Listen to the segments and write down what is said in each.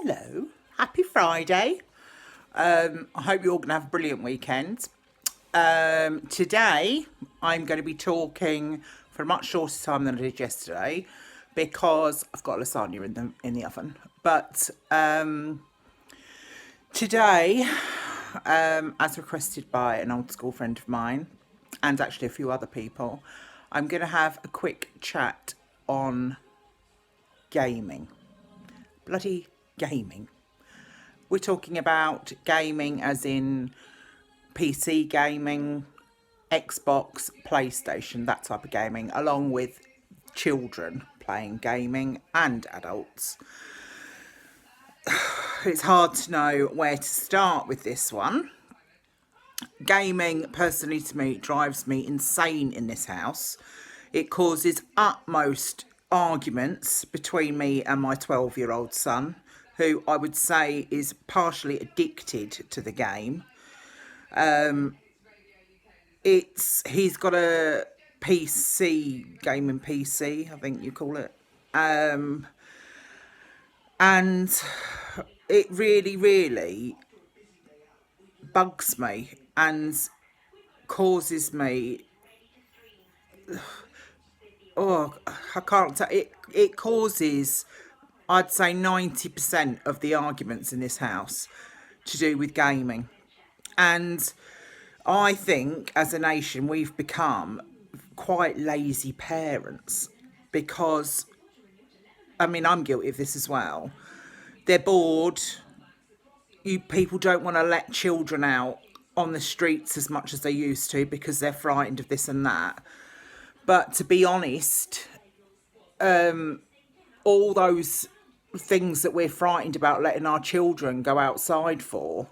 Hello, happy Friday. I hope you're all going to have a brilliant weekend. Today, I'm going to be talking for a much shorter time than I did yesterday because I've got lasagna in the oven. But today, as requested by an old school friend of mine and actually a few other people, I'm going to have a quick chat on gaming. Bloody gaming. We're talking about gaming as in PC gaming, Xbox, PlayStation, that type of gaming, along with children playing gaming and adults. It's hard to know where to start with this one. Gaming, personally to me, drives me insane in this house. It causes utmost arguments between me and my 12-year-old son, who I would say is partially addicted to the game. He's got a PC, gaming PC, I think you call it. And it really, really bugs me and causes me, I can't tell, it causes, I'd say 90% of the arguments in this house to do with gaming. And I think as a nation we've become quite lazy parents because, I mean, I'm guilty of this as well. They're bored. People don't want to let children out on the streets as much as they used to because they're frightened of this and that. But to be honest, all those things that we're frightened about letting our children go outside for,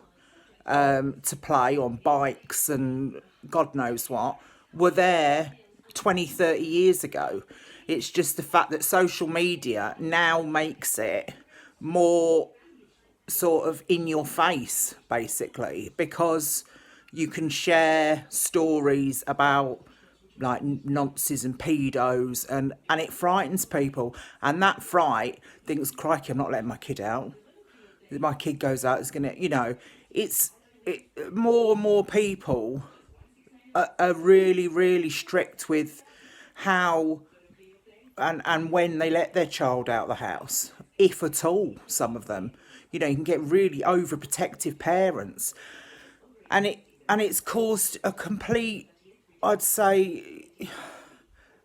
to play on bikes and God knows what, were there 20, 30 years ago. It's just the fact that social media now makes it more sort of in your face, basically, because you can share stories about like nonces and pedos and it frightens people, and that fright thinks, crikey, I'm not letting my kid out. If my kid goes out, it's gonna, more and more people are really, really strict with how and when they let their child out of the house, if at all. Some of them, you can get really overprotective parents, and it's caused a complete, I'd say,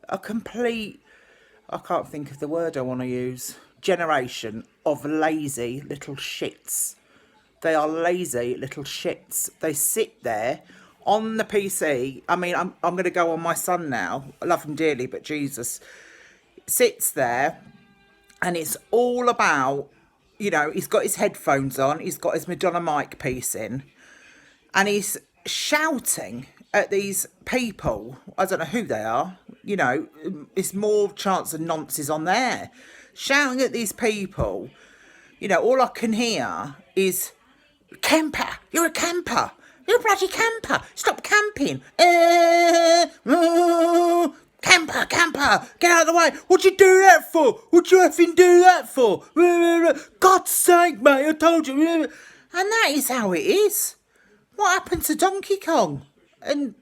I can't think of the word I want to use, generation of lazy little shits. They are lazy little shits. They sit there on the PC. I mean, I'm going to go on my son now. I love him dearly, but Jesus, sits there and it's all about, he's got his headphones on, he's got his Madonna mic piece in, and he's shouting at these people. I don't know who they are. It's more chance of nonsense on there. Shouting at these people. All I can hear is, camper, you're a camper. You're a bloody camper. Stop camping. Camper, get out of the way. What'd you do that for? What'd you effing do that for? God's sake, mate, I told you. And that is how it is. What happened to Donkey Kong and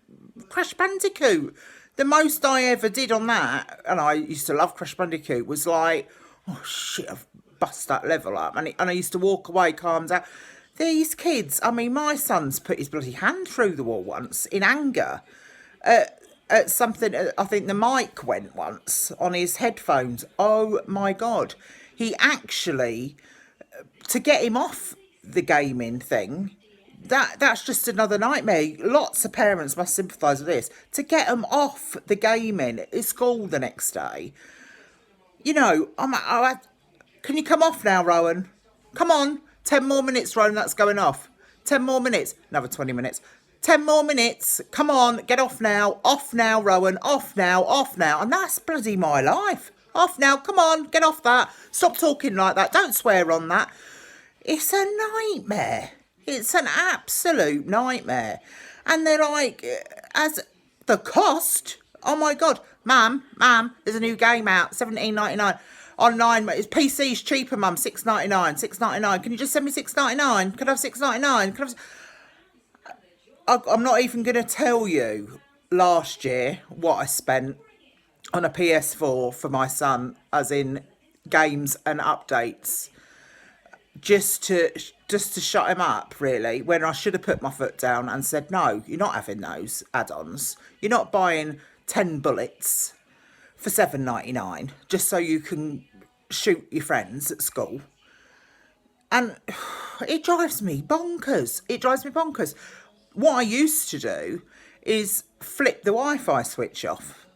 Crash Bandicoot? The most I ever did on that, and I used to love Crash Bandicoot, was like, oh shit, I've bust that level up. And I used to walk away, calm down. These kids, I mean, my son's put his bloody hand through the wall once in anger at something. I think the mic went once on his headphones. Oh my God. He actually, to get him off the gaming thing, that's just another nightmare. Lots of parents must sympathise with this. To get them off the gaming at school the next day. Can you come off now, Rowan? Come on. 10 more minutes, Rowan, that's going off. 10 more minutes. Another 20 minutes. 10 more minutes. Come on, get off now. Off now, Rowan. Off now, off now. And that's bloody my life. Off now. Come on, get off that. Stop talking like that. Don't swear on that. It's a nightmare. It's an absolute nightmare. And they're like, as the cost, oh my God, ma'am, there's a new game out, $17.99. online. PC's cheaper, mum. 6.99. 6.99. Can you just send me 6.99? Can I have 6.99? Can I have... I'm not even going to tell you last year what I spent on a PS4 for my son, as in games and updates, just to shut him up, really, when I should have put my foot down and said, no, you're not having those add-ons. You're not buying 10 bullets for 7.99 just so you can shoot your friends at school. And it drives me bonkers. It drives me bonkers. What I used to do is flip the Wi-Fi switch off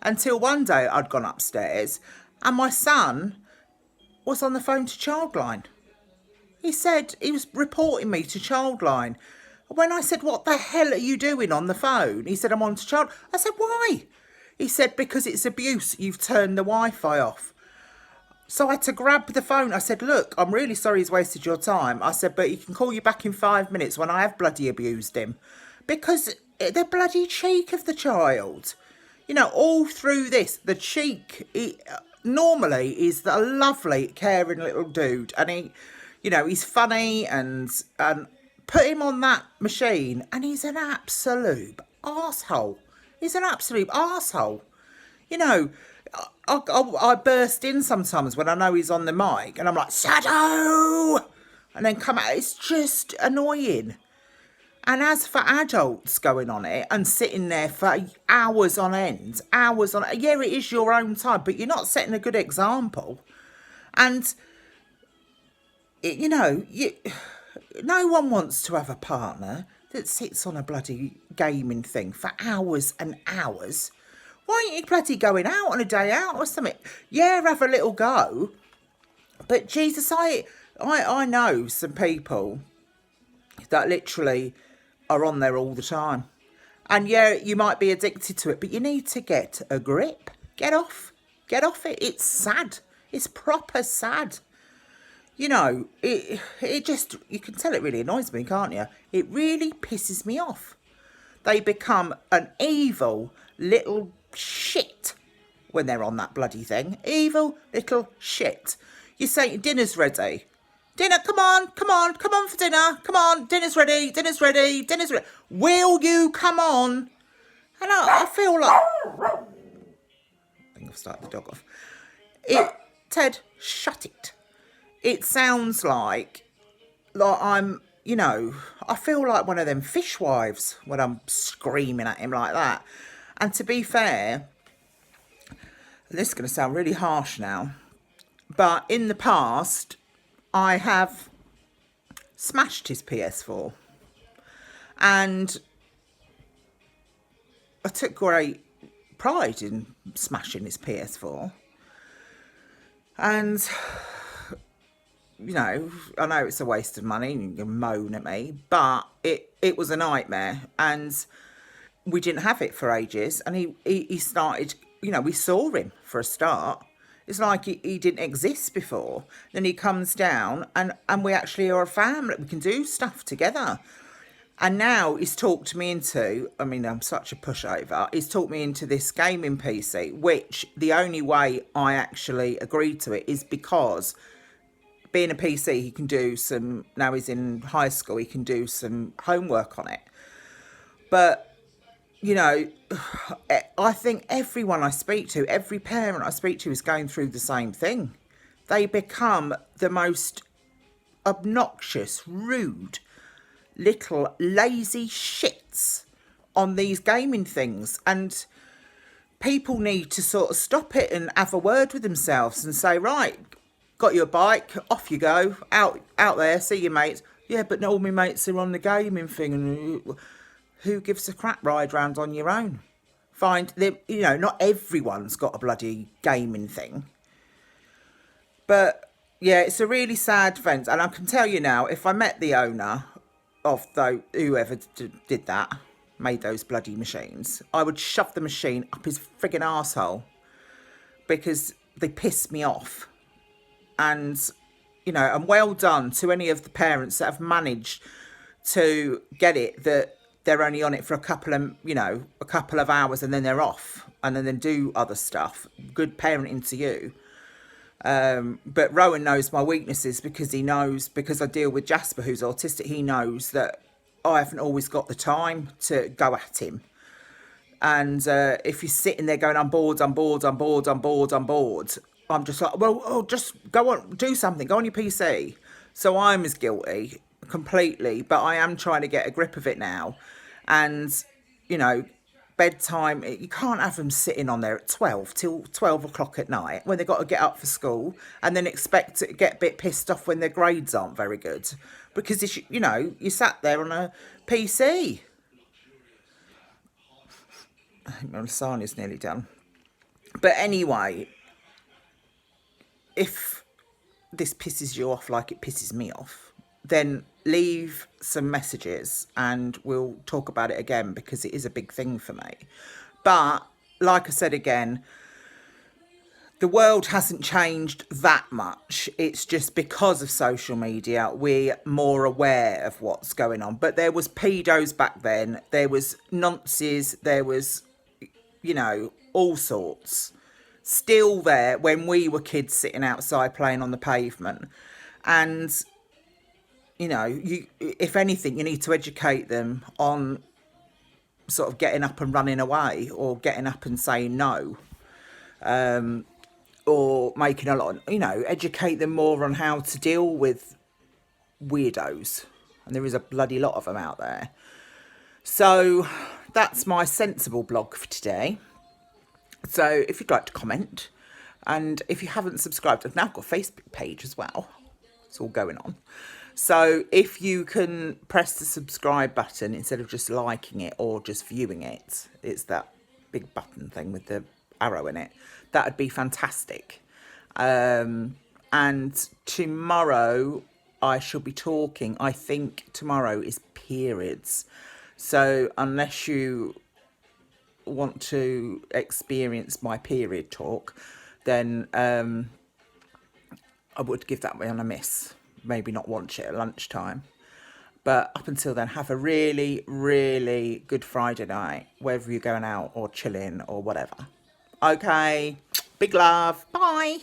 until one day I'd gone upstairs and my son was on the phone to Childline. He said he was reporting me to Childline. When I said, what the hell are you doing on the phone? He said, I'm on to Child. I said, why? He said, because it's abuse. You've turned the Wi-Fi off. So I had to grab the phone. I said, look, I'm really sorry he's wasted your time. I said, but he can call you back in 5 minutes when I have bloody abused him. Because the bloody cheek of the child. You know, all through this, the cheek, normally is a lovely, caring little dude. And he, you know, he's funny and put him on that machine and he's an absolute arsehole. He's an absolute arsehole. You know, I burst in sometimes when I know he's on the mic and I'm like, Shadow! And then come out. It's just annoying. And as for adults going on it and sitting there for hours on end, yeah, it is your own time, but you're not setting a good example. And, you know, no one wants to have a partner that sits on a bloody gaming thing for hours and hours. Why aren't you bloody going out on a day out or something? Yeah, have a little go. But Jesus, I know some people that literally are on there all the time. And yeah, you might be addicted to it, but you need to get a grip. Get off it. It's sad. It's proper sad. You know, it just, you can tell it really annoys me, can't you? It really pisses me off. They become an evil little shit when they're on that bloody thing. Evil little shit. You say, dinner's ready. Dinner, come on for dinner. Come on, dinner's ready. Will you come on? And I feel like... I think I've started the dog off. Ted, shut it. It sounds like I'm, you know, I feel like one of them fishwives when I'm screaming at him like that. And to be fair, this is going to sound really harsh now, but in the past, I have smashed his PS4. And I took great pride in smashing his PS4. And, you know it's a waste of money and you can moan at me, but it was a nightmare. And we didn't have it for ages. And he started, you know, we saw him for a start. It's like he didn't exist before. Then he comes down and we actually are a family. We can do stuff together. And now he's talked me into, I mean, I'm such a pushover, he's talked me into this gaming PC, which the only way I actually agreed to it is because being a PC, he can do some, now he's in high school, he can do some homework on it. But, you know, I think everyone I speak to, every parent I speak to is going through the same thing. They become the most obnoxious, rude, little lazy shits on these gaming things. And people need to sort of stop it and have a word with themselves and say, right, got your bike, off you go, out there, see your mates. Yeah, but not all my mates are on the gaming thing, and who gives a crap? Ride round on your own. Find them, you know, not everyone's got a bloody gaming thing. But yeah, it's a really sad event. And I can tell you now, if I met the owner of whoever did that, made those bloody machines, I would shove the machine up his friggin' arsehole because they pissed me off. And, you know, and well done to any of the parents that have managed to get it that they're only on it for a couple of hours and then they're off and then do other stuff. Good parenting to you. But Rowan knows my weaknesses because because I deal with Jasper, who's autistic. He knows that I haven't always got the time to go at him. And if you're sitting there going, I'm bored, I'm bored, I'm bored, I'm bored, I'm bored, I'm just like, well, oh, just go on, do something, go on your PC. So I'm as guilty completely, but I am trying to get a grip of it now. And, you know, bedtime, you can't have them sitting on there at 12 till 12 o'clock at night when they've got to get up for school and then expect to get a bit pissed off when their grades aren't very good. Because, you know, you sat there on a PC. I think my lasagna's nearly done. But anyway, if this pisses you off like it pisses me off, then leave some messages and we'll talk about it again because it is a big thing for me. But like I said again, the world hasn't changed that much. It's just because of social media, we're more aware of what's going on. But there was pedos back then. There was nonces. There was, you know, all sorts. Still there when we were kids sitting outside playing on the pavement. And, you know, if anything, you need to educate them on sort of getting up and running away or getting up and saying no. Or making a lot, you know, educate them more on how to deal with weirdos. And there is a bloody lot of them out there. So that's my sensible blog for today. So if you'd like to comment, and if you haven't subscribed, I've now got a Facebook page as well. It's all going on. So if you can press the subscribe button instead of just liking it or just viewing it, it's that big button thing with the arrow in it. That would be fantastic. And tomorrow I shall be talking. I think tomorrow is periods. So unless you want to experience my period talk, then I would give that one a miss. Maybe not watch it at lunchtime. But up until then, have a really, really good Friday night, whether you're going out or chilling or whatever. Okay, big love. Bye.